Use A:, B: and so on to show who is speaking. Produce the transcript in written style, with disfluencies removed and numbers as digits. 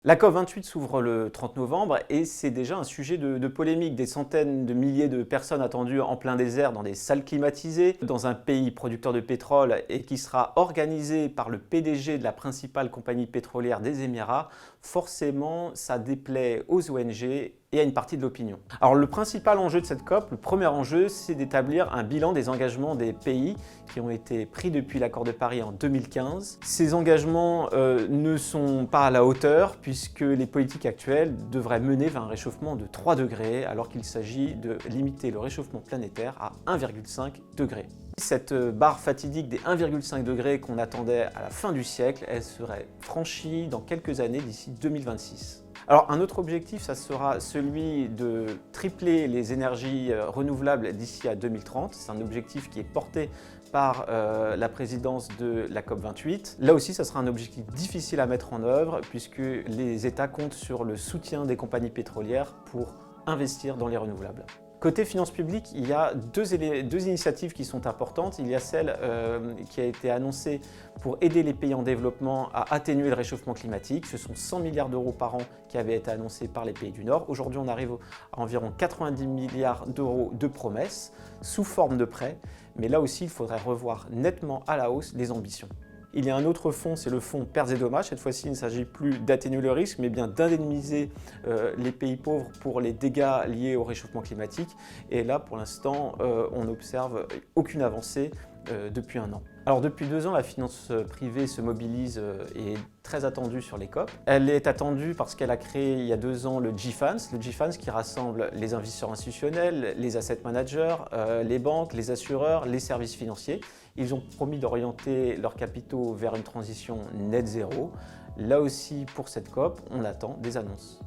A: La COP28 s'ouvre le 30 novembre et c'est déjà un sujet de polémique. Des centaines de milliers de personnes attendues en plein désert dans des salles climatisées, dans un pays producteur de pétrole et qui sera organisé par le PDG de la principale compagnie pétrolière des Émirats. Forcément, ça déplaît aux ONG et à une partie de l'opinion. Alors le principal enjeu de cette COP, le premier enjeu, c'est d'établir un bilan des engagements des pays qui ont été pris depuis l'accord de Paris en 2015. Ces engagements ne sont pas à la hauteur puisque les politiques actuelles devraient mener vers un réchauffement de 3 degrés alors qu'il s'agit de limiter le réchauffement planétaire à 1,5 degré. Cette barre fatidique des 1,5 degrés qu'on attendait à la fin du siècle, elle serait franchie dans quelques années d'ici 2026. Alors un autre objectif, ça sera celui de tripler les énergies renouvelables d'ici à 2030. C'est un objectif qui est porté par la présidence de la COP28. Là aussi, ça sera un objectif difficile à mettre en œuvre puisque les États comptent sur le soutien des compagnies pétrolières pour investir dans les renouvelables. Côté finances publiques, il y a deux initiatives qui sont importantes. Il y a celle qui a été annoncée pour aider les pays en développement à atténuer le réchauffement climatique. Ce sont 100 milliards d'euros par an qui avaient été annoncés par les pays du Nord. Aujourd'hui, on arrive à environ 90 milliards d'euros de promesses sous forme de prêts. Mais là aussi, il faudrait revoir nettement à la hausse les ambitions. Il y a un autre fonds, c'est le fonds pertes et dommages. Cette fois-ci, il ne s'agit plus d'atténuer le risque, mais bien d'indemniser les pays pauvres pour les dégâts liés au réchauffement climatique. Et là, pour l'instant, on n'observe aucune avancée depuis un an. Alors depuis 2 ans, la finance privée se mobilise et est très attendue sur les COP. Elle est attendue parce qu'elle a créé il y a 2 ans le GFANZ qui rassemble les investisseurs institutionnels, les asset managers, les banques, les assureurs, les services financiers. Ils ont promis d'orienter leurs capitaux vers une transition net zéro. Là aussi, pour cette COP, on attend des annonces.